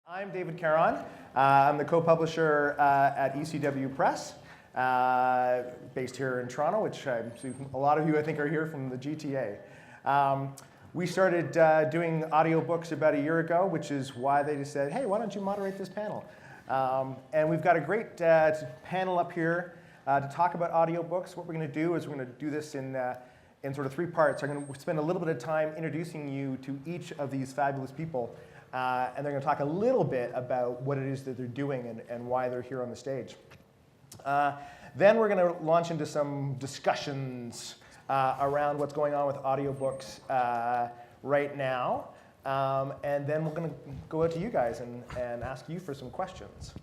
I'm David Caron. I'm the co-publisher at ECW Press, based here in Toronto, which a lot of you I think are here from the GTA. We started doing audiobooks about a year ago, which is why they just said, hey, why don't you moderate this panel? And we've got a great panel up here to talk about audiobooks. What we're going to do is we're going to do this in sort of three parts. I'm going to spend a little bit of time introducing you to each of these fabulous people. And they're going to talk a little bit about what it is that they're doing and why they're here on the stage. Then we're going to launch into some discussions around what's going on with audiobooks right now. And then we're going to go out to you guys and ask you for some questions.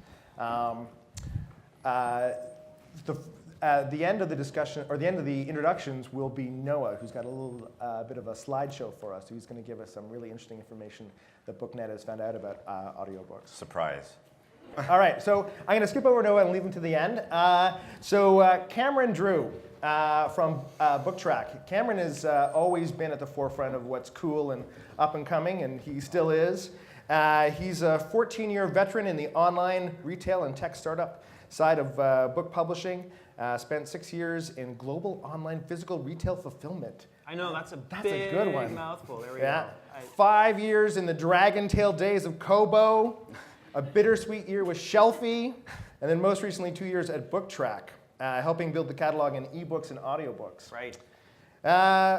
The end of the discussion, or the end of the introductions, will be Noah, who's got a little bit of a slideshow for us. He's going to give us some really interesting information that BookNet has found out about audiobooks. Surprise. All right, so I'm going to skip over Noah and leave him to the end. Cameron Drew from BookTrack. Cameron has always been at the forefront of what's cool and up and coming, and he still is. He's a 14-year veteran in the online retail and tech startup side of book publishing. Spent 6 years in global online physical retail fulfillment. I know, that's a good one. Mouthful. There we go. 5 years in the dragon tail days of Kobo, a bittersweet year with Shelfie, and then most recently 2 years at BookTrack, helping build the catalog in ebooks and audiobooks. Right.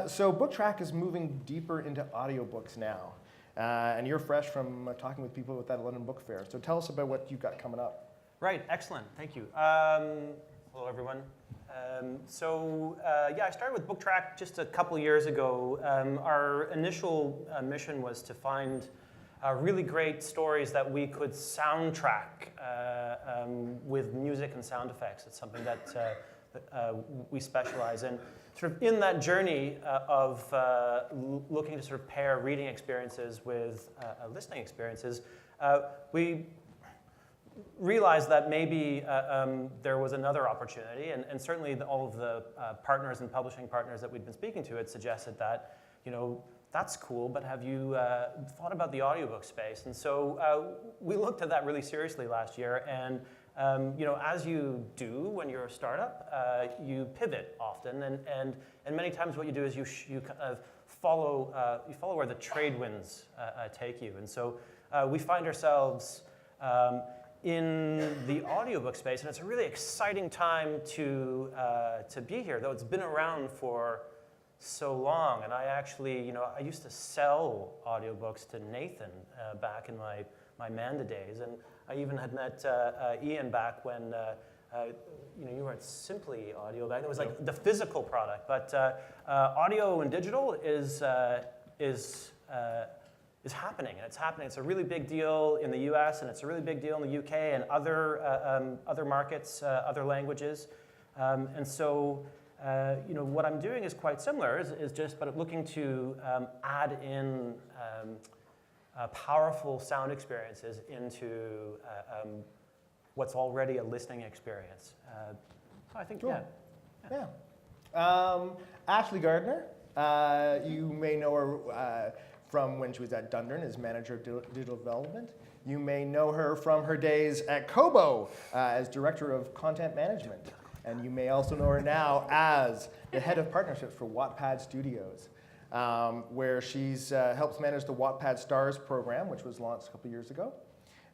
So BookTrack is moving deeper into audiobooks now. And you're fresh from talking with people at that London Book Fair. So tell us about what you've got coming up. Right, excellent, thank you. Hello, everyone. I started with BookTrack just a couple years ago. Our initial mission was to find really great stories that we could soundtrack with music and sound effects. It's something that we specialize in. Sort of in that journey of looking to sort of pair reading experiences with listening experiences, we realized that maybe there was another opportunity, and certainly all of the partners and publishing partners that we'd been speaking to had suggested that, that's cool, but have you thought about the audiobook space? And so we looked at that really seriously last year, and as you do when you're a startup, you pivot often, and many times what you do is you kind of follow where the trade winds take you, and so we find ourselves in the audiobook space, and it's a really exciting time to be here, though it's been around for so long. And I actually, I used to sell audiobooks to Nathan back in my Manda days, and I even had met Ian back when you were at Simply Audio back then. It was like the physical product, but audio and digital is happening, and it's happening. It's a really big deal in the U.S., and it's a really big deal in the U.K. and other markets, other languages. And so, what I'm doing is quite similar, but looking to add in powerful sound experiences into what's already a listening experience. So I think, cool. Yeah. Ashleigh Gardner, you may know her from when she was at Dundurn as manager of digital development. You may know her from her days at Kobo as director of content management. And you may also know her now as the head of partnerships for Wattpad Studios, where she's helps manage the Wattpad Stars program, which was launched a couple years ago.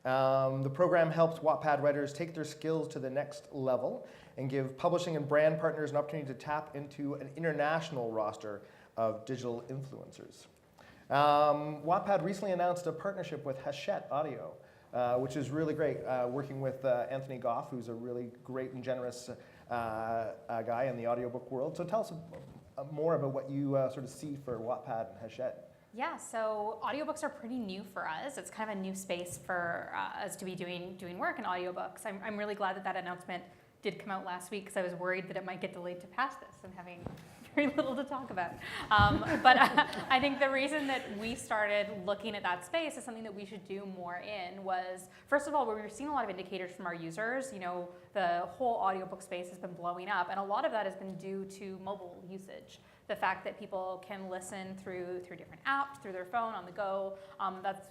The program helps Wattpad writers take their skills to the next level and give publishing and brand partners an opportunity to tap into an international roster of digital influencers. Wattpad recently announced a partnership with Hachette Audio, which is really great, working with Anthony Goff, who's a really great and generous guy in the audiobook world. So tell us more about what you sort of see for Wattpad and Hachette. Yeah, so audiobooks are pretty new for us. It's kind of a new space for us to be doing work in audiobooks. I'm really glad that announcement did come out last week, because I was worried that it might get delayed to pass this and having very little to talk about. But I think the reason that we started looking at that space is something that we should do more in was, first of all, we were seeing a lot of indicators from our users. The whole audiobook space has been blowing up, and a lot of that has been due to mobile usage. the fact that people can listen through different apps, through their phone, on the go. That's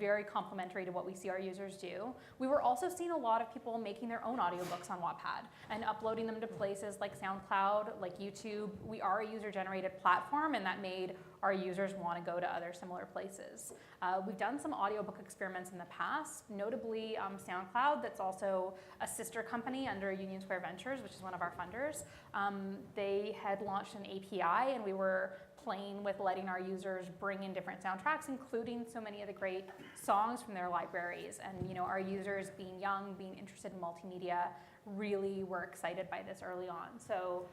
very complementary to what we see our users do. We were also seeing a lot of people making their own audiobooks on Wattpad and uploading them to places like SoundCloud, like YouTube. We are a user-generated platform, and that made our users want to go to other similar places. We've done some audiobook experiments in the past, notably SoundCloud, that's also a sister company under Union Square Ventures, which is one of our funders. They had launched an API, and we were playing with letting our users bring in different soundtracks, including so many of the great songs from their libraries. And our users, being young, being interested in multimedia, really were excited by this early on. So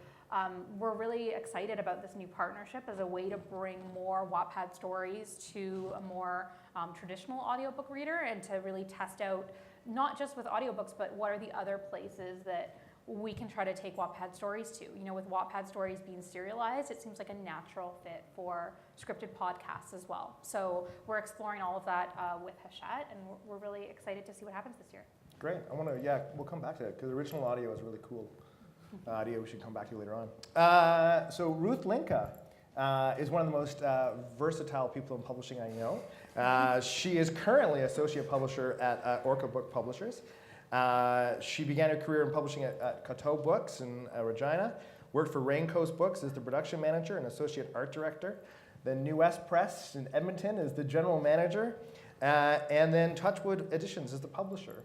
we're really excited about this new partnership as a way to bring more Wattpad stories to a more traditional audiobook reader, and to really test out, not just with audiobooks, but what are the other places that we can try to take Wattpad stories to. With Wattpad stories being serialized, it seems like a natural fit for scripted podcasts as well. So we're exploring all of that with Hachette, and we're really excited to see what happens this year. Great. We'll come back to it, because original audio is really cool. Audio we should come back to later on. So Ruth Linka is one of the most versatile people in publishing I know. She is currently associate publisher at Orca Book Publishers. She began her career in publishing at Coteau Books in Regina, worked for Raincoast Books as the production manager and associate art director, then New West Press in Edmonton as the general manager, and then Touchwood Editions as the publisher.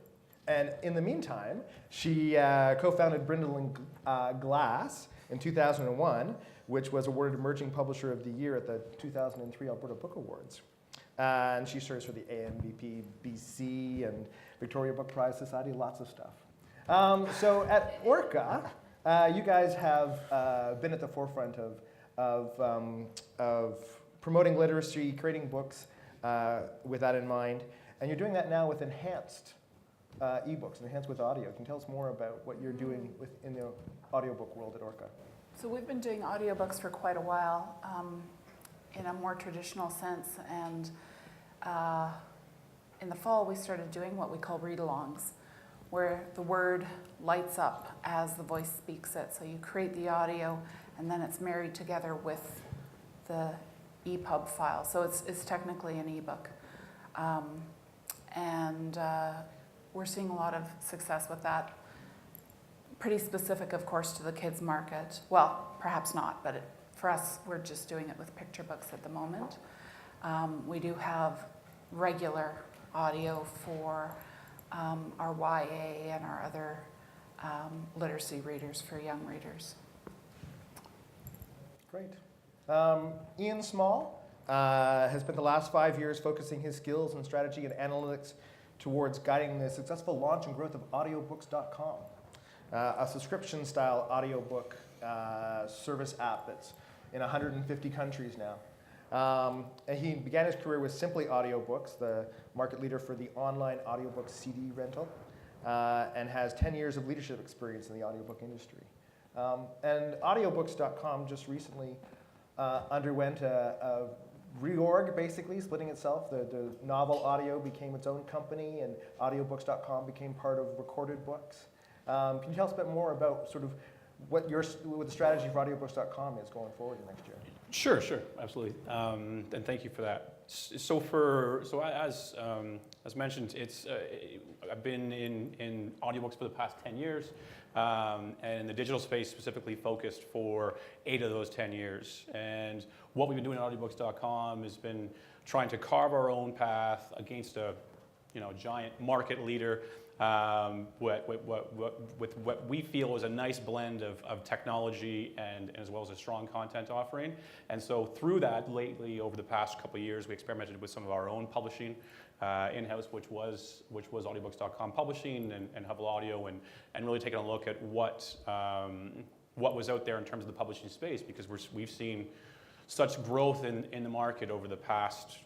And in the meantime, she co-founded Brindle and Glass in 2001, which was awarded Emerging Publisher of the Year at the 2003 Alberta Book Awards. And she serves for the AMVP BC and Victoria Book Prize Society, lots of stuff. So at Orca, you guys have been at the forefront of promoting literacy, creating books with that in mind. And you're doing that now with enhanced ebooks, enhanced with audio. Can you tell us more about what you're doing in the audiobook world at Orca? So we've been doing audiobooks for quite a while in a more traditional sense, and in the fall we started doing what we call read-alongs, where the word lights up as the voice speaks it. So you create the audio, and then it's married together with the EPUB file. So it's technically an ebook. And we're seeing a lot of success with that. Pretty specific, of course, to the kids market. Well, perhaps not, but for us, we're just doing it with picture books at the moment. We do have regular audio for our YA and our other literacy readers for young readers. Great. Ian Small has spent the last 5 years focusing his skills and strategy and analytics towards guiding the successful launch and growth of Audiobooks.com, a subscription-style audiobook service app that's in 150 countries now. And he began his career with Simply Audiobooks, the market leader for the online audiobook CD rental, and has 10 years of leadership experience in the audiobook industry. And Audiobooks.com just recently underwent a reorg, basically, splitting itself. The novel audio became its own company, and Audiobooks.com became part of Recorded Books. Can you tell us a bit more about sort of what the strategy for Audiobooks.com is going forward next year? Sure, absolutely. And thank you for that. So as mentioned, I've been in audiobooks for the past 10 years, and in the digital space specifically focused for 8 of those 10 years. And what we've been doing at Audiobooks.com has been trying to carve our own path against a giant market leader, with what we feel is a nice blend of technology and as well as a strong content offering. And so through that, lately, over the past couple of years, we experimented with some of our own publishing in-house, which was Audiobooks.com Publishing and Hubble Audio, and really taking a look at what was out there in terms of the publishing space, because we've seen such growth in the market over the past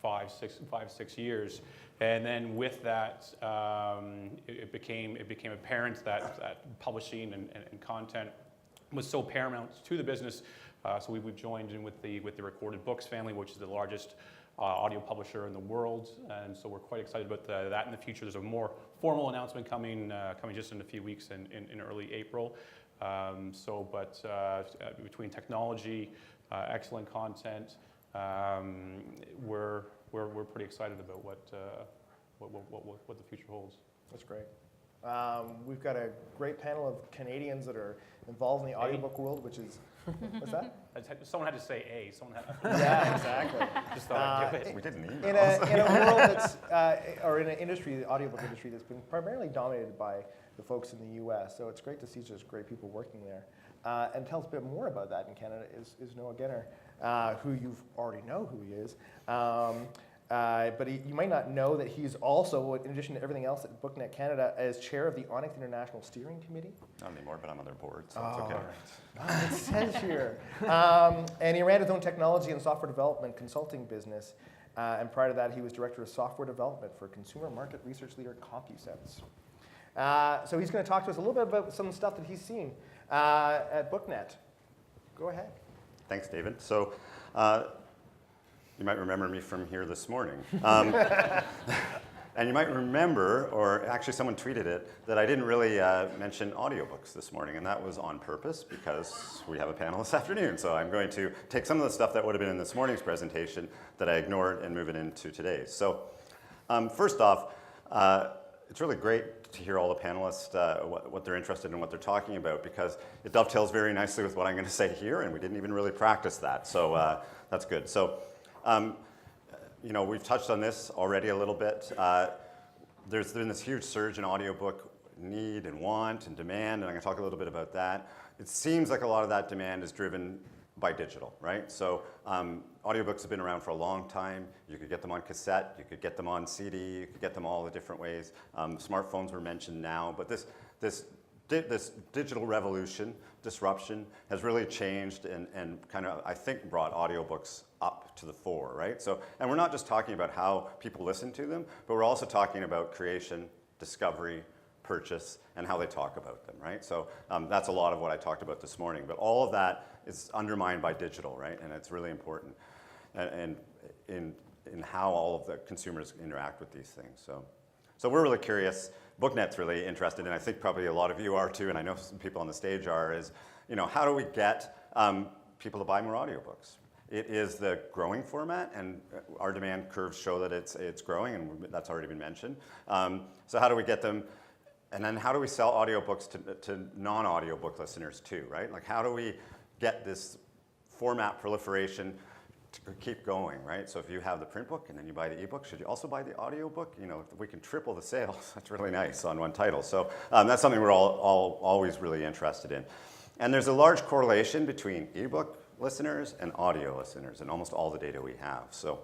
5-6 years. And then with that, it became apparent that publishing and content was so paramount to the business. So we've joined in with the Recorded Books family, which is the largest audio publisher in the world, and so we're quite excited about that in the future. There's a more formal announcement coming just in a few weeks in early April. Between technology, excellent content. We're pretty excited about what the future holds. That's great. We've got a great panel of Canadians that are involved in the audiobook world, which is, what's that? Someone had to say A. Someone had. Yeah, exactly. Just thought I'd do it. We didn't In a world that's, or in an industry, the audiobook industry, that's been primarily dominated by the folks in the U.S. So it's great to see just great people working there. And tell us a bit more about that in Canada is Noah Gardner, who you already know who he is. But you might not know that he's also, in addition to everything else at BookNet Canada, as chair of the Onyx International Steering Committee. Not anymore, but I'm on their board, so it's okay. It says here. And he ran his own technology and software development consulting business. And prior to that, he was director of software development for consumer market research leader CompuSense. So he's going to talk to us a little bit about some stuff that he's seen at BookNet. Go ahead. Thanks, David. So you might remember me from here this morning. And you might remember, or actually someone tweeted it, that I didn't really mention audiobooks this morning, and that was on purpose because we have a panel this afternoon. So I'm going to take some of the stuff that would have been in this morning's presentation that I ignored and move it into today's. So first off, it's really great to hear all the panelists, what they're interested in, what they're talking about, because it dovetails very nicely with what I'm going to say here, and we didn't even really practice that. So that's good. So you know, we've touched on this already a little bit. There's been this huge surge in audiobook need and want and demand, and I'm going to talk a little bit about that. It seems like a lot of that demand is driven by digital, right? So audiobooks have been around for a long time. You could get them on cassette, you could get them on CD, you could get them all the different ways. Smartphones were mentioned now, but this digital revolution, disruption, has really changed and kind of, I think, brought audiobooks up to the fore, right? So, and we're not just talking about how people listen to them, but we're also talking about creation, discovery, purchase, and how they talk about them, right? So that's a lot of what I talked about this morning, but all of that is undermined by digital, right? And it's really important and in how all of the consumers interact with these things. So we're really curious. BookNet's really interested, and I think probably a lot of you are too, and I know some people on the stage are, is, you know, how do we get people to buy more audiobooks? It is the growing format, and our demand curves show that it's growing, and that's already been mentioned. So how do we get them, and then how do we sell audiobooks to non-audiobook listeners too, right? Like, how do we get this format proliferation to keep going, right? So if you have the print book and then you buy the ebook, should you also buy the audiobook? You know, if we can triple the sales, that's really nice on one title. So that's something we're all always really interested in. And there's a large correlation between ebook listeners and audio listeners in almost all the data we have. So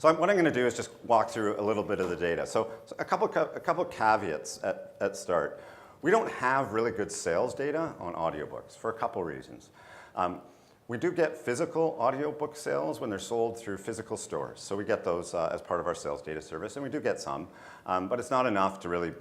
what I'm going to do is just walk through a little bit of the data. So a couple caveats at start. We don't have really good sales data on audiobooks for a couple reasons. We do get physical audiobook sales when they're sold through physical stores. So we get those as part of our sales data service, and we do get some, but it's not enough to really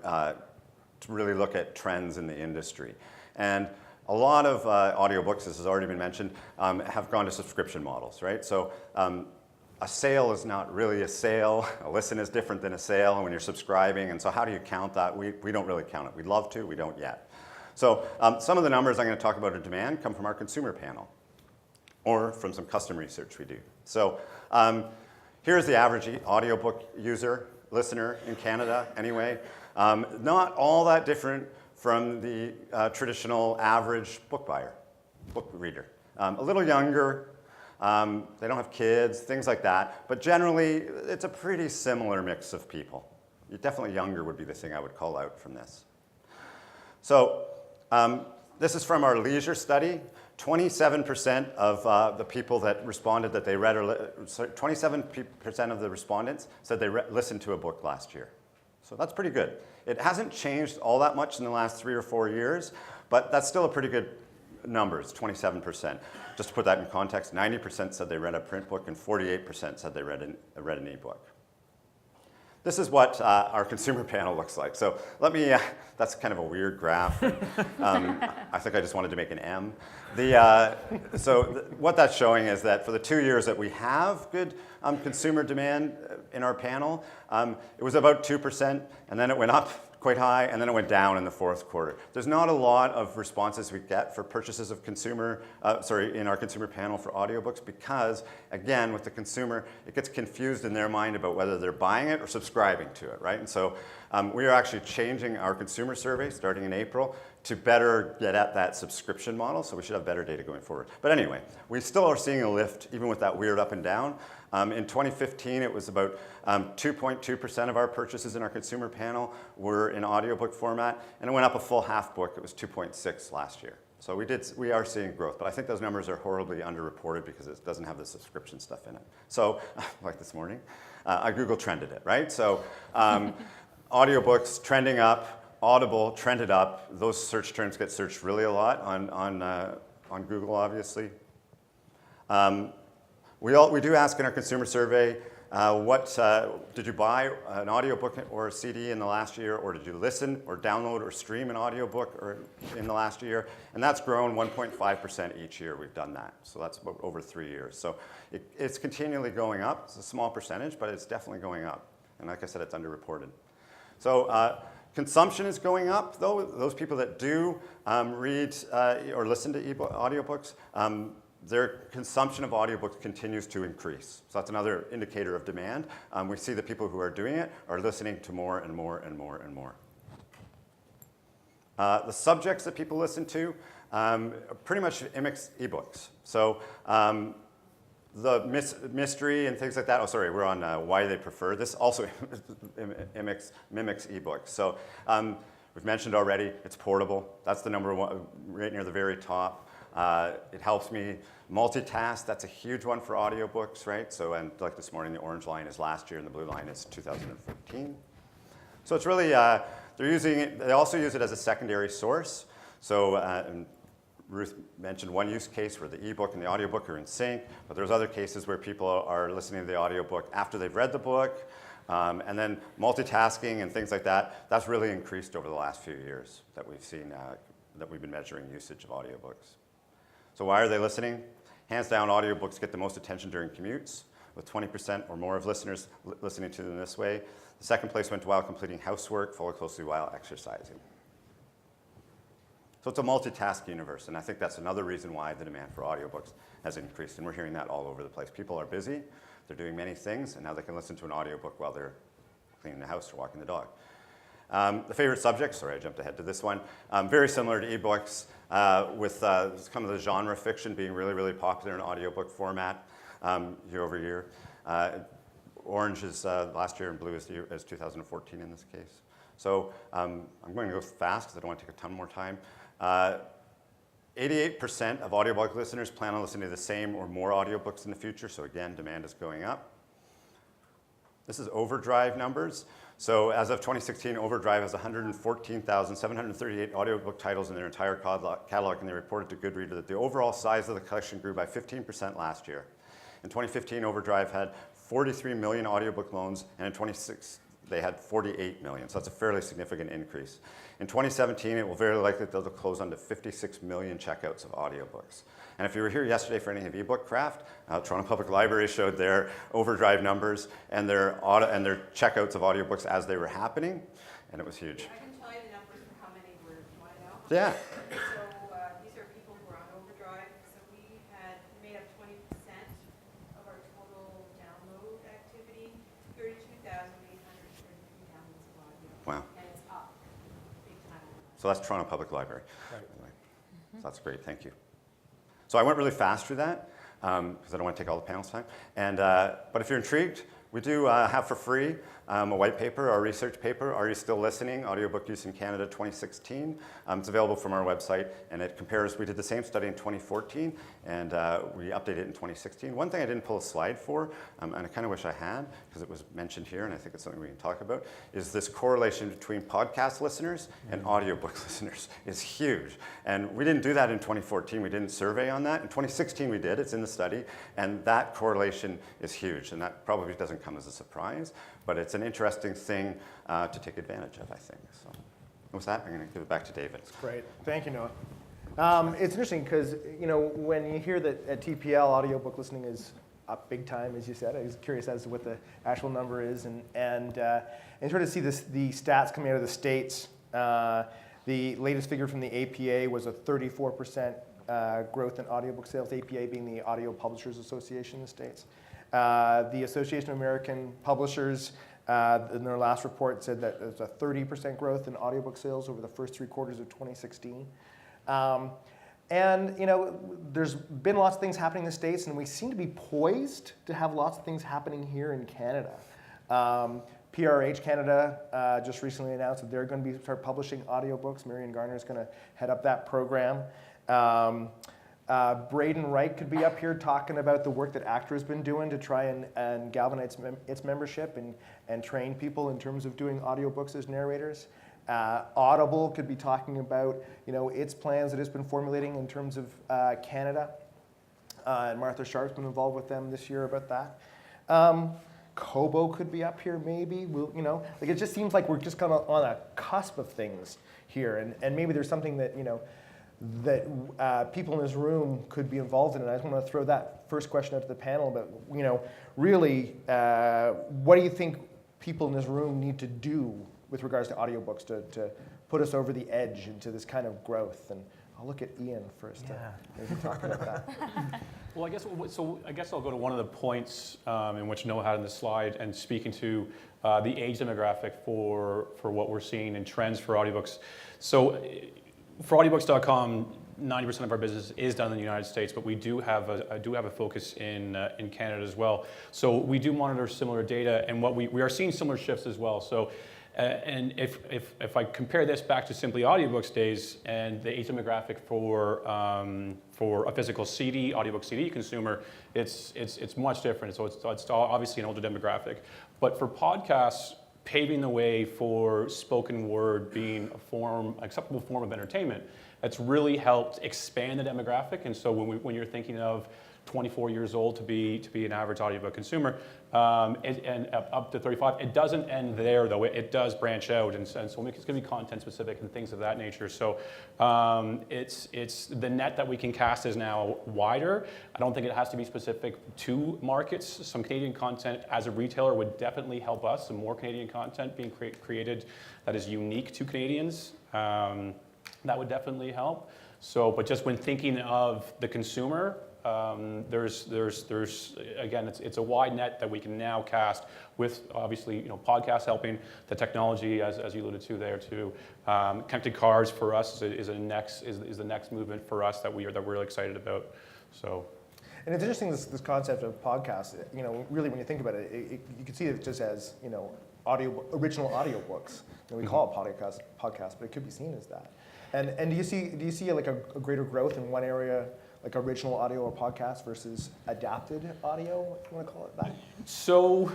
look at trends in the industry. And a lot of audiobooks, this has already been mentioned, have gone to subscription models, right? So a sale is not really a sale. A listen is different than a sale when you're subscribing, and so how do you count that? We don't really count it. We'd love to, we don't yet. So some of the numbers I'm going to talk about in demand come from our consumer panel, or from some custom research we do. So here's the average audiobook user, listener in Canada anyway. Not all that different from the traditional average book buyer, book reader. A little younger, they don't have kids, things like that, but generally it's a pretty similar mix of people. Definitely younger would be the thing I would call out from this. So this is from our leisure study. 27% of the people that responded that they read, 27% of the respondents said they listened to a book last year. So that's pretty good. It hasn't changed all that much in the last 3 or 4 years, but that's still a pretty good number, it's 27%. Just to put that in context, 90% said they read a print book and 48% said they read an ebook. This is what our consumer panel looks like. So let me, that's kind of a weird graph. I think I just wanted to make an M. What that's showing is that for the 2 years that we have good consumer demand in our panel, it was about 2%, and then it went up quite high, and then it went down in the fourth quarter. There's not a lot of responses we get for purchases of in our consumer panel for audiobooks because, again, with the consumer, it gets confused in their mind about whether they're buying it or subscribing to it, right? And so we are actually changing our consumer survey starting in April to better get at that subscription model, so we should have better data going forward. But anyway, we still are seeing a lift, even with that weird up and down. In 2015, it was about 2.2% of our purchases in our consumer panel were in audiobook format, and it went up a full half book. It was 2.6 last year. So we are seeing growth, but I think those numbers are horribly underreported because it doesn't have the subscription stuff in it. So, like this morning, I Google trended it, right? So, audiobooks trending up, Audible trended up. Those search terms get searched really a lot on Google, obviously. We do ask in our consumer survey, did you buy an audiobook or a CD in the last year, or did you listen or download or stream an audiobook in the last year? And that's grown 1.5% each year we've done that. So that's about over 3 years. So it's continually going up. It's a small percentage, but it's definitely going up. And like I said, it's underreported. So consumption is going up, though. Those people that do read or listen to audiobooks, their consumption of audiobooks continues to increase. So that's another indicator of demand. We see the people who are doing it are listening to more and more and more and more. The subjects that people listen to are pretty much mimics ebooks. So the mystery and things like that. Oh, sorry, we're on why they prefer. This also mimics ebooks. So we've mentioned already, it's portable. That's the number one, right near the very top. It helps me multitask. That's a huge one for audiobooks, right? So, and like this morning, the orange line is last year and the blue line is 2015. So it's really, they also use it as a secondary source. So, and Ruth mentioned one use case where the ebook and the audiobook are in sync, but there's other cases where people are listening to the audiobook after they've read the book, and then multitasking and things like that. That's really increased over the last few years that we've seen, that we've been measuring usage of audiobooks. So why are they listening? Hands down, audiobooks get the most attention during commutes, with 20% or more of listeners listening to them this way. The second place went to while completing housework, followed closely while exercising. So it's a multitask universe, and I think that's another reason why the demand for audiobooks has increased, and we're hearing that all over the place. People are busy, they're doing many things, and now they can listen to an audiobook while they're cleaning the house or walking the dog. The favorite subjects, sorry, I jumped ahead to this one, very similar to ebooks, with some of the genre fiction being really, really popular in audiobook format year over year. Orange is last year and blue is 2014 in this case. So I'm going to go fast because I don't want to take a ton more time. 88% of audiobook listeners plan on listening to the same or more audiobooks in the future. So again, demand is going up. This is Overdrive numbers. So as of 2016, Overdrive has 114,738 audiobook titles in their entire catalog, and they reported to Goodreader that the overall size of the collection grew by 15% last year. In 2015, Overdrive had 43 million audiobook loans, and in 2016, they had 48 million, so that's a fairly significant increase. In 2017, it will very likely that they'll close on to 56 million checkouts of audiobooks. And if you were here yesterday for any of ebook craft, Toronto Public Library showed their Overdrive numbers and their checkouts of audiobooks as they were happening, and it was huge. I can tell you the numbers for how many were, want to know? Yeah. So these are people who are on Overdrive. So we made up 20% of our total download activity, 32,833 downloads of audio. Wow. And it's up big time. So that's Toronto Public Library. Right. So that's great, thank you. So I went really fast through that because I don't want to take all the panel's time. And, but if you're intrigued, we do have for free a white paper, our research paper, Are You Still Listening? Audiobook Use in Canada 2016. It's available from our website, and it compares, we did the same study in 2014, and we updated it in 2016. One thing I didn't pull a slide for, and I kind of wish I had, because it was mentioned here, and I think it's something we can talk about, is this correlation between podcast listeners and audiobook listeners is huge. And we didn't do that in 2014. We didn't survey on that. In 2016, we did. It's in the study, and that correlation is huge, and that probably doesn't come as a surprise, but it's an interesting thing to take advantage of, I think. So with that, I'm going to give it back to David. Great. Thank you, Noah. It's interesting because, when you hear that at TPL, audiobook listening is up big time, as you said. I was curious as to what the actual number is, and sort of see the stats coming out of the States. The latest figure from the APA was a 34% growth in audiobook sales, APA being the Audio Publishers Association in the States. The Association of American Publishers, in their last report, said that there's a 30% growth in audiobook sales over the first 3 quarters of 2016. And there's been lots of things happening in the States, and we seem to be poised to have lots of things happening here in Canada. PRH Canada just recently announced that they're going to start publishing audiobooks. Marion Gardner is going to head up that program. Braden Wright could be up here talking about the work that Actor has been doing to try and galvanize its membership and train people in terms of doing audiobooks as narrators. Audible could be talking about its plans that it's been formulating in terms of Canada. And Martha Sharp's been involved with them this year about that. Kobo could be up here maybe. It just seems like we're just kind of on a cusp of things here, and maybe there's something that that people in this room could be involved in. And I just want to throw that first question out to the panel about really what do you think people in this room need to do with regards to audiobooks to put us over the edge into this kind of growth? And I'll look at Ian first to maybe talk about that. Well, I guess I'll go to one of the points in which Noah had in the slide and speaking to the age demographic for what we're seeing in trends for audiobooks. So for audiobooks.com, 90% of our business is done in the United States, but we do have a focus in Canada as well. So we do monitor similar data, and what we are seeing similar shifts as well. So. And if I compare this back to simply audiobooks days and the age demographic for a physical CD, audiobook CD consumer, it's much different. So it's obviously an older demographic. But for podcasts, paving the way for spoken word being an acceptable form of entertainment, that's really helped expand the demographic. And so when you're thinking of 24 years old to be an average audiobook consumer, and up to 35. It doesn't end there, though. It does branch out, and so it's going to be content specific and things of that nature. So it's the net that we can cast is now wider. I don't think it has to be specific to markets. Some Canadian content as a retailer would definitely help us. Some more Canadian content being created that is unique to Canadians, that would definitely help. So, but just when thinking of the consumer, there's again, it's a wide net that we can now cast with obviously podcasts helping, the technology as you alluded to there too. Connected cars for us is the next movement for us that we're really excited about. So. And it's interesting this concept of podcasts. Really when you think about it, you can see it just as original audiobooks. We call it podcast, but it could be seen as that. And do you see like a greater growth in one area, like original audio or podcast versus adapted audio, if you want to call it that? So,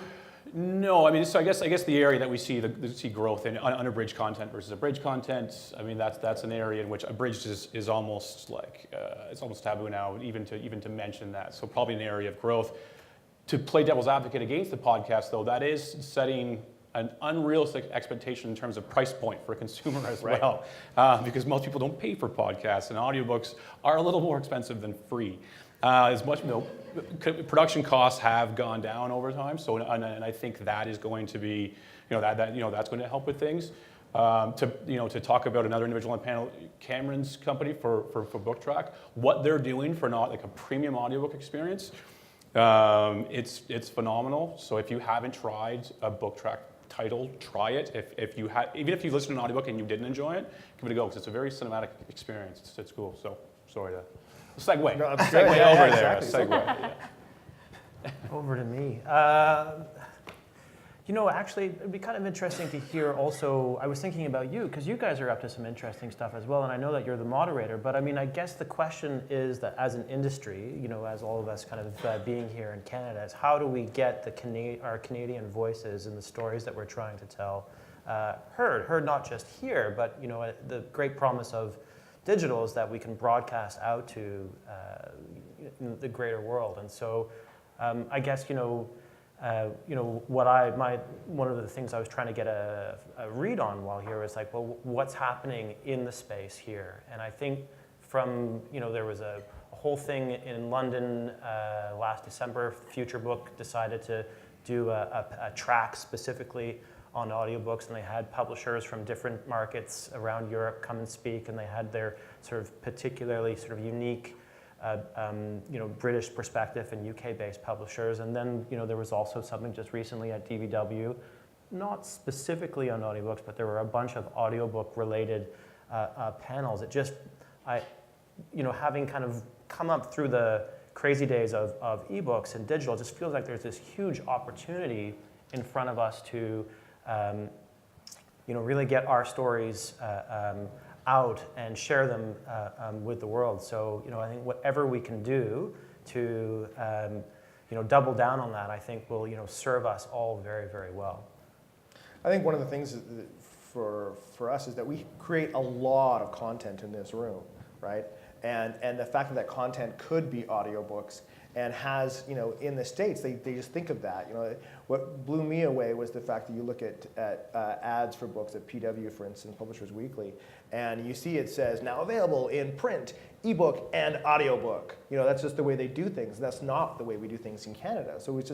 no. I mean, so I guess the area that we see growth in unabridged content versus abridged content. I mean, that's an area in which abridged is almost like it's almost taboo now, even to mention that. So probably an area of growth. To play devil's advocate against the podcast, though, that is setting an unrealistic expectation in terms of price point for a consumer as well, because most people don't pay for podcasts, and audiobooks are a little more expensive than free. As much, production costs have gone down over time, so and I think that is going to be, that's going to help with things. To talk about another individual on the panel, Cameron's company for Book Track, what they're doing for like a premium audiobook experience, it's phenomenal. So if you haven't tried a Book Track title, try it. Even if you listen to an audiobook and you didn't enjoy it, give it a go, because it's a very cinematic experience. It's cool. So sorry to segue. No, segue over there. Exactly. Segue. Over to me. Actually, it'd be kind of interesting to hear also, I was thinking about you, because you guys are up to some interesting stuff as well, and I know that you're the moderator, but I mean, I guess the question is that as an industry, as all of us kind of being here in Canada, is how do we get our Canadian voices and the stories that we're trying to tell heard not just here, but the great promise of digital is that we can broadcast out to the greater world. And so I guess, one of the things I was trying to get a read on while here was like, well, what's happening in the space here? And I think from, there was a whole thing in London last December. Future Book decided to do a track specifically on audiobooks, and they had publishers from different markets around Europe come and speak, and they had their sort of particularly sort of unique British perspective and UK-based publishers. And then, there was also something just recently at DVW, not specifically on audiobooks, but there were a bunch of audiobook-related panels. It just, having kind of come up through the crazy days of ebooks and digital, it just feels like there's this huge opportunity in front of us to, really get our stories out and share them with the world. So, I think whatever we can do to, double down on that, I think will, serve us all very, very well. I think one of the things for us is that we create a lot of content in this room, right? And the fact that content could be audiobooks and has, in the States, they just think of that. What blew me away was the fact that you look at ads for books at PW, for instance, Publishers Weekly, and you see it says, now available in print, ebook, and audiobook. That's just the way they do things. That's not the way we do things in Canada. So it's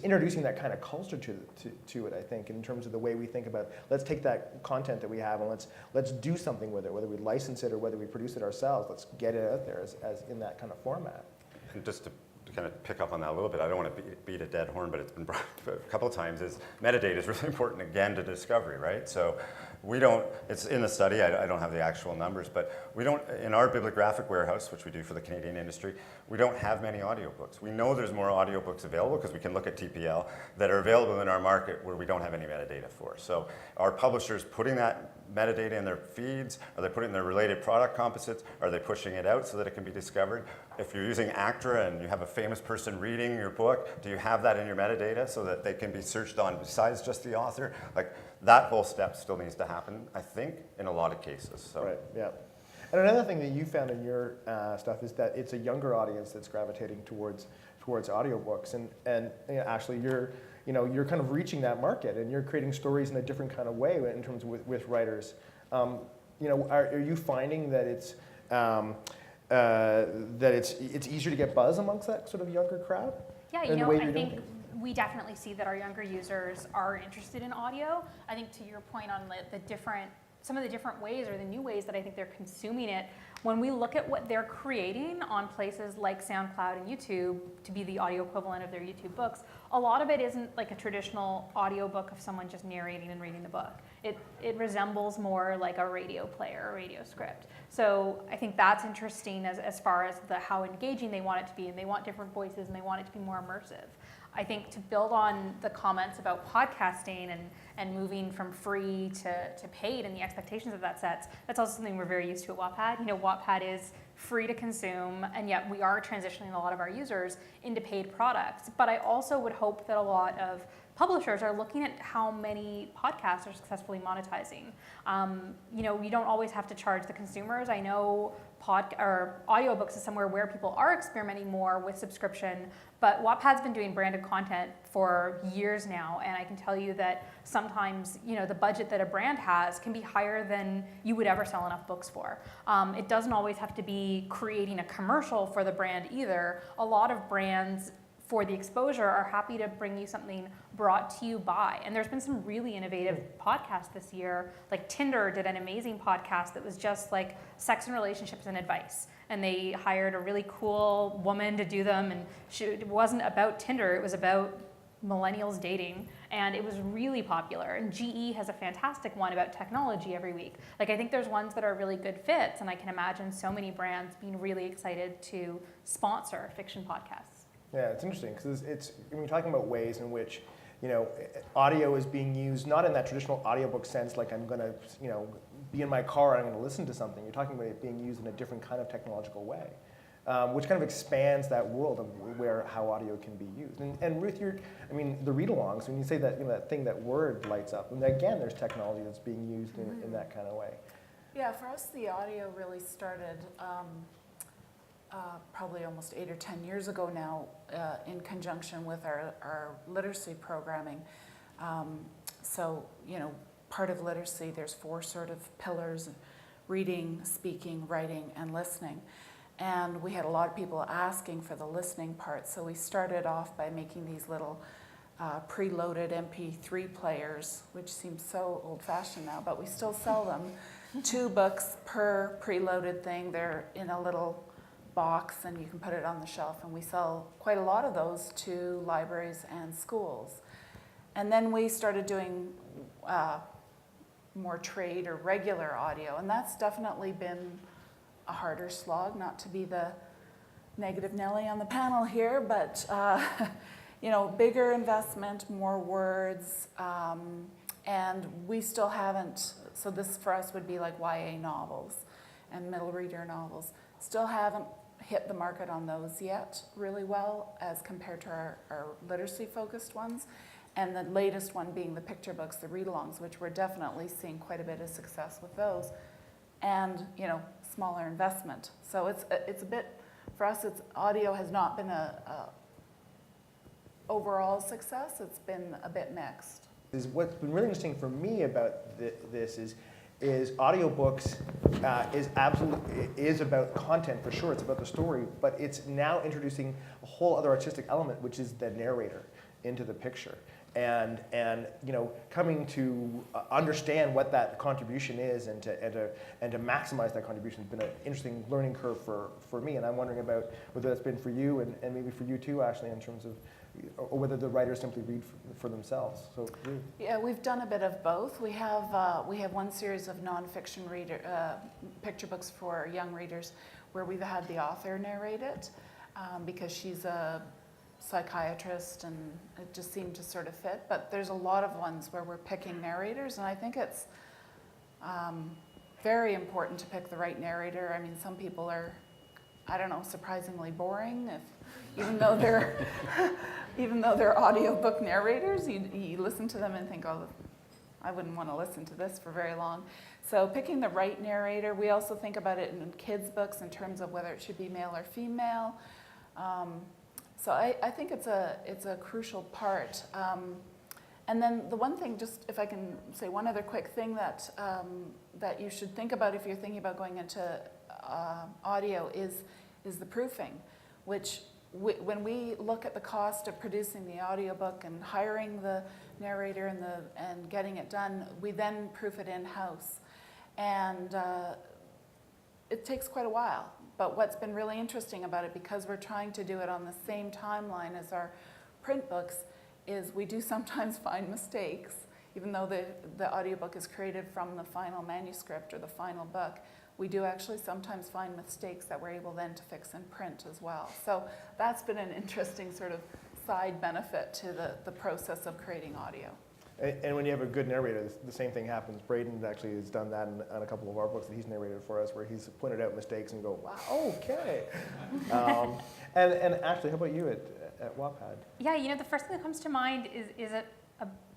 introducing that kind of culture to it, I think, in terms of the way we think about, let's take that content that we have and let's do something with it, whether we license it or whether we produce it ourselves. Let's get it out there as in that kind of format. And just to kind of pick up on that a little bit, I don't want to beat a dead horn, but it's been brought up a couple of times, is metadata is really important again to discovery, right? So we don't, it's in the study, I don't have the actual numbers, but we don't, in our bibliographic warehouse, which we do for the Canadian industry, we don't have many audiobooks. We know there's more audiobooks available because we can look at TPL that are available in our market where we don't have any metadata for. So are publishers putting that metadata in their feeds? Are they putting it in their related product composites? Are they pushing it out so that it can be discovered? If you're using Actra and you have a famous person reading your book, do you have that in your metadata so that they can be searched on besides just the author? Like, that whole step still needs to happen, I think, in a lot of cases. So. Right, yeah. And another thing that you found in your stuff is that it's a younger audience that's gravitating towards audiobooks. And Ashleigh, you're kind of reaching that market, and you're creating stories in a different kind of way in terms of with writers. Are you finding that it's easier to get buzz amongst that sort of younger crowd? Yeah, I think we definitely see that our younger users are interested in audio. I think to your point on some of the different ways or the new ways that I think they're consuming it, when we look at what they're creating on places like SoundCloud and YouTube to be the audio equivalent of their YouTube books, a lot of it isn't like a traditional audiobook of someone just narrating and reading the book. It resembles more like a radio player, a radio script. So I think that's interesting as far as how engaging they want it to be, and they want different voices and they want it to be more immersive. I think to build on the comments about podcasting and moving from free to paid and the expectations of that sets, that's also something we're very used to at Wattpad. Wattpad is free to consume, and yet we are transitioning a lot of our users into paid products. But I also would hope that a lot of publishers are looking at how many podcasts are successfully monetizing. You don't always have to charge the consumers. I know audiobooks is somewhere where people are experimenting more with subscription, but Wattpad's been doing branded content for years now, and I can tell you that sometimes, the budget that a brand has can be higher than you would ever sell enough books for. It doesn't always have to be creating a commercial for the brand either. A lot of brands, for the exposure, are happy to bring you something brought to you by. And there's been some really innovative podcasts this year. Like Tinder did an amazing podcast that was just like sex and relationships and advice. And they hired a really cool woman to do them. And it wasn't about Tinder, it was about millennials dating. And it was really popular. And GE has a fantastic one about technology every week. Like, I think there's ones that are really good fits. And I can imagine so many brands being really excited to sponsor fiction podcasts. Yeah, it's interesting because we're talking about ways in which, audio is being used not in that traditional audiobook sense, like I'm going to, be in my car and I'm going to listen to something. You're talking about it being used in a different kind of technological way, which kind of expands that world of how audio can be used. And Ruth, the read-alongs, when you say that, that thing, that word lights up, and again, there's technology that's being used in that kind of way. Yeah, for us, the audio really started probably almost 8 or 10 years ago now, in conjunction with our literacy programming. Part of literacy, there's 4 sort of pillars: reading, speaking, writing, and listening. And we had a lot of people asking for the listening part, so we started off by making these little preloaded MP3 players, which seems so old-fashioned now, but we still sell them. 2 books per preloaded thing. They're in a little box and you can put it on the shelf, and we sell quite a lot of those to libraries and schools. And then we started doing more trade or regular audio, and that's definitely been a harder slog, not to be the negative Nelly on the panel here, but you know, bigger investment, more words, and we still haven't, so this for us would be like YA novels and middle reader novels, still haven't hit the market on those yet really well as compared to our literacy focused ones. And the latest one being the picture books, the read-alongs, which we're definitely seeing quite a bit of success with those. And, you know, smaller investment. So it's a bit, for us, audio has not been a overall success. It's been a bit mixed. What's been really interesting for me about this is audiobooks is about content for sure. It's about the story, but it's now introducing a whole other artistic element, which is the narrator into the picture. And you know, coming to understand what that contribution is and to maximize that contribution has been an interesting learning curve for me. And I'm wondering about whether that's been for you and maybe for you too, Ashleigh, in terms of, or whether the writers simply read for themselves. So Ruth. Yeah, we've done a bit of both. We have one series of nonfiction picture books for young readers where we've had the author narrate it because she's a psychiatrist and it just seemed to sort of fit. But there's a lot of ones where we're picking narrators, and I think it's very important to pick the right narrator. I mean, some people are, I don't know, surprisingly boring. Even though they're audiobook narrators, you listen to them and think, oh, I wouldn't want to listen to this for very long. So picking the right narrator, we also think about it in kids' books in terms of whether it should be male or female. So I think it's a crucial part. And then the one thing, just if I can say one other quick thing that you should think about if you're thinking about going into audio is the proofing, which when we look at the cost of producing the audiobook and hiring the narrator and getting it done, we then proof it in-house. And it takes quite a while. But what's been really interesting about it, because we're trying to do it on the same timeline as our print books, is we do sometimes find mistakes. Even though the audiobook is created from the final manuscript or the final book, we do actually sometimes find mistakes that we're able then to fix in print as well. So that's been an interesting sort of side benefit to the process of creating audio. And when you have a good narrator, the same thing happens. Braden actually has done that on a couple of our books that he's narrated for us, where he's pointed out mistakes and go, wow, okay. And Ashleigh, how about you at Wattpad? Yeah, you know, the first thing that comes to mind is a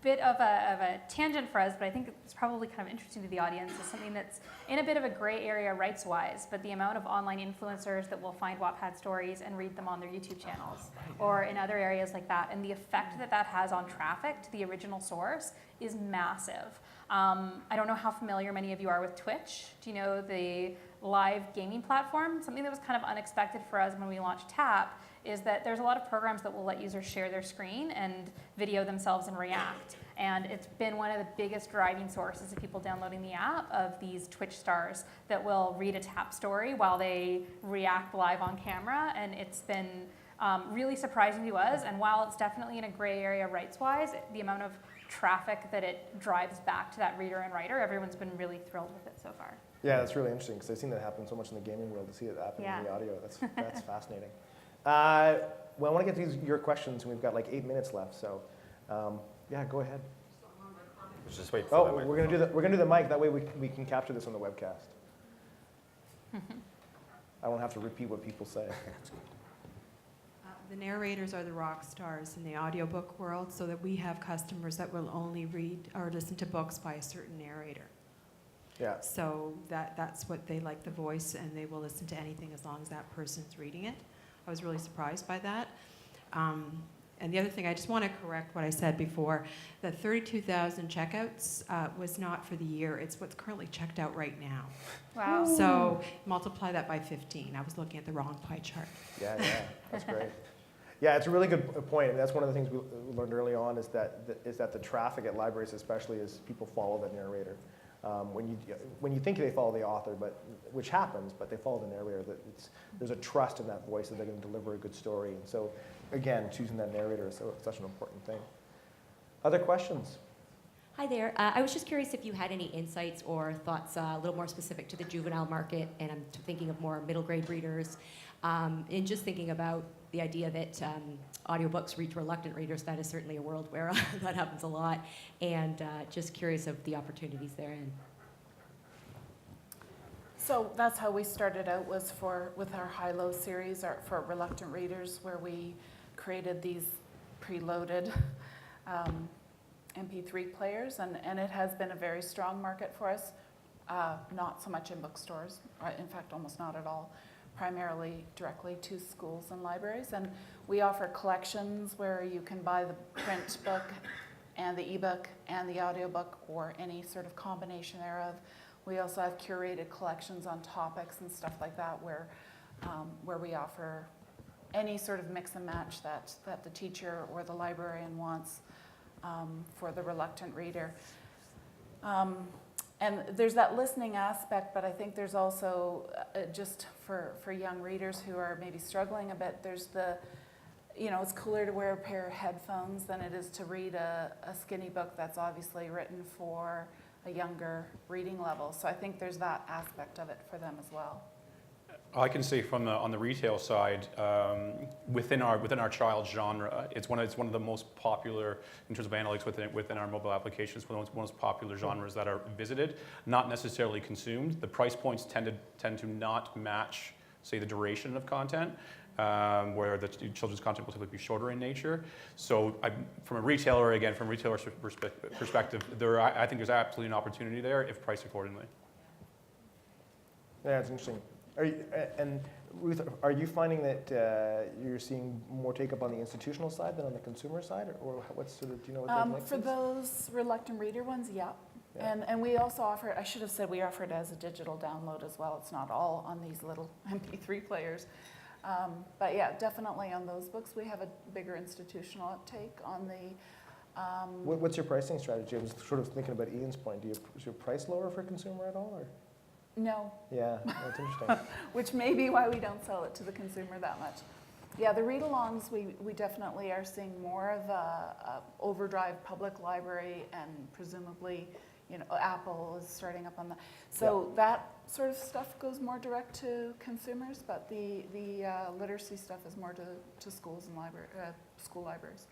bit of a tangent for us, but I think it's probably kind of interesting to the audience. Is something that's in a bit of a gray area rights-wise, but the amount of online influencers that will find Wattpad stories and read them on their YouTube channels or in other areas like that, and the effect that has on traffic to the original source is massive. I don't know how familiar many of you are with Twitch. Do you know the live gaming platform? Something that was kind of unexpected for us when we launched TAP is that there's a lot of programs that will let users share their screen and video themselves and react. And it's been one of the biggest driving sources of people downloading the app of these Twitch stars that will read a TAP story while they react live on camera. And it's been really surprising to us. And while it's definitely in a gray area rights-wise, the amount of traffic that it drives back to that reader and writer, everyone's been really thrilled with it so far. Yeah, that's really interesting because I've seen that happen so much in the gaming world. To see it happen in the audio, that's fascinating. Well, I want to get to your questions, and we've got like 8 minutes left. So, yeah, go ahead. Let's just wait for Oh, we're gonna do the mic. That way we can capture this on the webcast. I won't have to repeat what people say. The narrators are the rock stars in the audiobook world, so that we have customers that will only read or listen to books by a certain narrator. Yeah. So that's what they like, the voice, and they will listen to anything as long as that person's reading it. I was really surprised by that. And the other thing, I just want to correct what I said before. The 32,000 checkouts was not for the year. It's what's currently checked out right now. Wow. So multiply that by 15. I was looking at the wrong pie chart. Yeah, that's great. Yeah, it's a really good point. And that's one of the things we learned early on is that the traffic at libraries especially is people follow the narrator. When you think they follow the author, which happens, but they follow the narrator, there's a trust in that voice that they're going to deliver a good story. And so, again, choosing that narrator is such an important thing. Other questions? Hi there. I was just curious if you had any insights or thoughts a little more specific to the juvenile market, and I'm thinking of more middle grade readers, and just thinking about the idea that audiobooks reach reluctant readers. That is certainly a world where that happens a lot, and just curious of the opportunities therein. So that's how we started out, was with our high-low series for reluctant readers, where we created these preloaded MP3 players, and it has been a very strong market for us. Not so much in bookstores, in fact, almost not at all. Primarily directly to schools and libraries, and we offer collections where you can buy the print book and the ebook and the audiobook, or any sort of combination thereof. We also have curated collections on topics and stuff like that, where we offer any sort of mix and match that the teacher or the librarian wants for the reluctant reader. And there's that listening aspect, but I think there's also, just for young readers who are maybe struggling a bit, there's it's cooler to wear a pair of headphones than it is to read a skinny book that's obviously written for a younger reading level. So I think there's that aspect of it for them as well. I can say on the retail side, within our child genre, it's one of the most popular in terms of analytics within our mobile applications. One of the most popular genres that are visited, not necessarily consumed. The price points tend to not match, say, the duration of content, where the children's content will typically be shorter in nature. So from a retailer's perspective, I think there's absolutely an opportunity there if priced accordingly. Yeah, it's interesting. And Ruth, are you finding that you're seeing more take up on the institutional side than on the consumer side, or what's sort of, do you know what that mix For is? those reluctant reader ones, yeah. And we also offer, I should have said we offer it as a digital download as well. It's not all on these little MP3 players. But yeah, definitely on those books we have a bigger institutional uptake. On the What's your pricing strategy? I was sort of thinking about Ian's point. Is your price lower for consumer at all, or? No. Yeah, that's interesting. Which may be why we don't sell it to the consumer that much. Yeah, the read-alongs, we definitely are seeing more of a overdrive public library, and presumably, Apple is starting up on that. So that sort of stuff goes more direct to consumers, but the literacy stuff is more to schools and school libraries.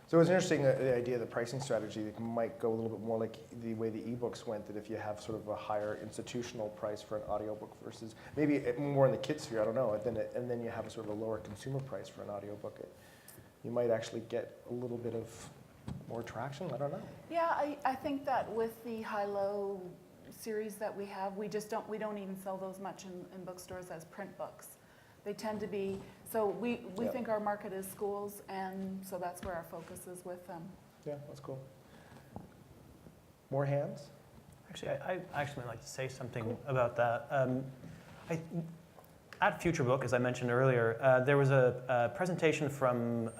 So it's interesting, the idea of the pricing strategy that might go a little bit more like the way the ebooks went, that if you have sort of a higher institutional price for an audiobook versus maybe more in the kids sphere, I don't know, and then you have a sort of a lower consumer price for an audiobook, you might actually get a little bit of more traction, I don't know. Yeah, I think that with the high-low series that we have, we don't even sell those much in bookstores as print books. They tend to be, so we think our market is schools, and so that's where our focus is with them. Yeah, that's cool. More hands? Actually, I actually like to say something about that. At Future Book, as I mentioned earlier, there was a presentation from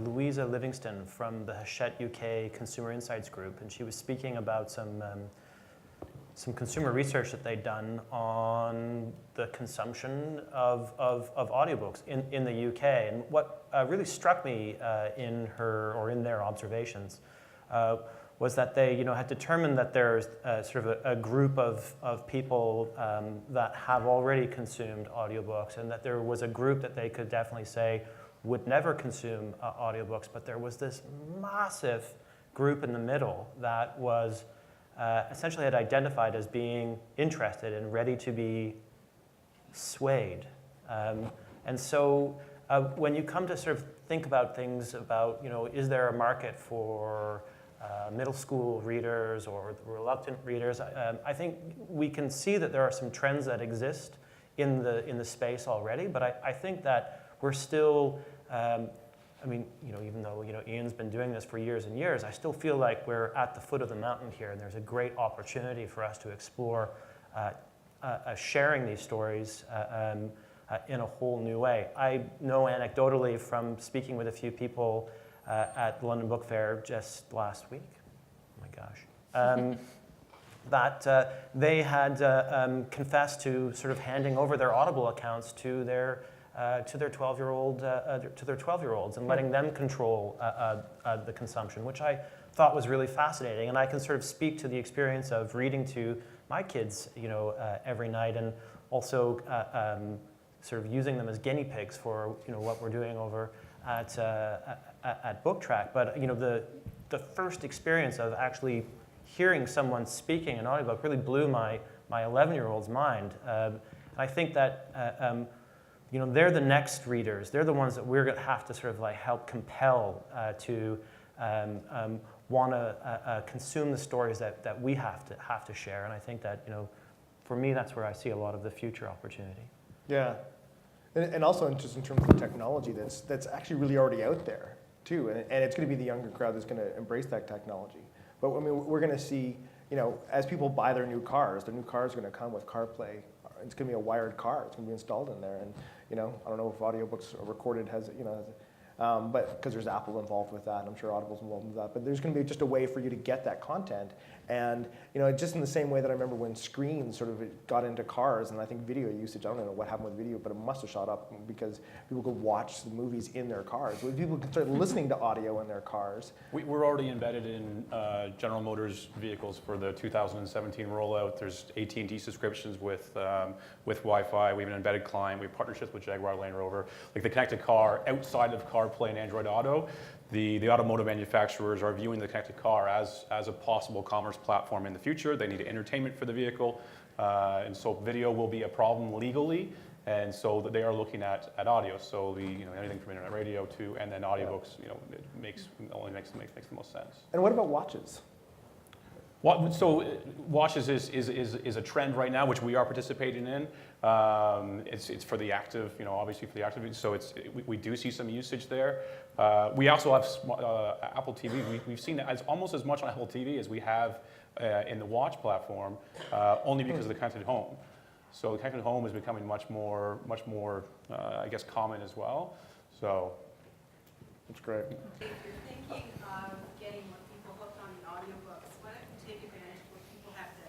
Louisa Livingston from the Hachette UK Consumer Insights Group, and she was speaking about some consumer research that they'd done on the consumption of audiobooks in the UK. And what really struck me in their observations was that they had determined that there's sort of a group of people that have already consumed audiobooks, and that there was a group that they could definitely say would never consume audiobooks, but there was this massive group in the middle that was essentially had identified as being interested and ready to be swayed. And so when you come to sort of think about things about, is there a market for middle school readers or reluctant readers, I think we can see that there are some trends that exist in the space already, but I think that we're still I mean, even though, Ian's been doing this for years and years, I still feel like we're at the foot of the mountain here, and there's a great opportunity for us to explore sharing these stories in a whole new way. I know anecdotally from speaking with a few people at the London Book Fair just last week, oh my gosh, that they had confessed to sort of handing over their Audible accounts to their 12-year-olds and letting them control the consumption, which I thought was really fascinating. And I can sort of speak to the experience of reading to my kids, every night, and also sort of using them as guinea pigs for what we're doing over at Book Track. But the first experience of actually hearing someone speaking an audiobook really blew my 11-year-old's mind. I think that they're the next readers. They're the ones that we're going to have to sort of like help compel to want to consume the stories that we have to share. And I think that for me, that's where I see a lot of the future opportunity. Yeah, and also just in terms of technology that's actually really already out there too, and it's going to be the younger crowd that's going to embrace that technology. But I mean, we're going to see, as people buy their new cars are going to come with CarPlay. It's going to be a wired car. It's going to be installed in there, and I don't know if audiobooks recorded has but because there's Apple involved with that, I'm sure Audible's involved with that. But there's going to be just a way for you to get that content, and just in the same way that I remember when screens sort of got into cars, and I think video usage. I don't know what happened with video, but it must have shot up because people could watch the movies in their cars. People could start listening to audio in their cars. We're already embedded in General Motors vehicles for the 2017 rollout. There's AT&T subscriptions with Wi-Fi. We have an embedded client. We have partnerships with Jaguar Land Rover. Like the connected car outside of CarPlay and Android Auto, the automotive manufacturers are viewing the connected car as a possible commerce platform in the future. They need entertainment for the vehicle, and so video will be a problem legally. And so they are looking at audio. So anything from internet radio to, and then audiobooks, it makes the most sense. And what about watches? So watches is a trend right now, which we are participating in. It's for the active, obviously for the active. So we do see some usage there. We also have Apple TV. We've seen it almost as much on Apple TV as we have in the Watch platform, only because of the connected home. So the connected home is becoming much more, I guess, common as well. So That's great. If you're thinking of getting more people hooked on the audiobooks, why don't you take advantage where people have to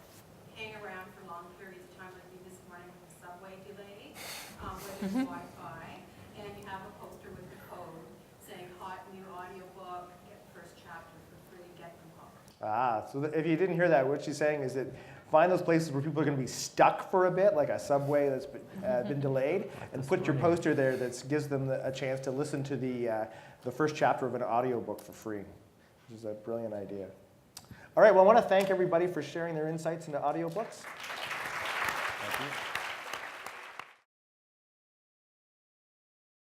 hang around for long periods of time, like me this morning with the subway delay, where there's Wi-Fi, and you have a poster with the code saying hot new audiobook, get the first chapter for free, get them hooked. So if you didn't hear that, what she's saying is that find those places where people are going to be stuck for a bit, like a subway that's been delayed, and put your poster there that gives them a chance to listen to the first chapter of an audiobook for free, which is a brilliant idea. All right, well, I want to thank everybody for sharing their insights into audiobooks.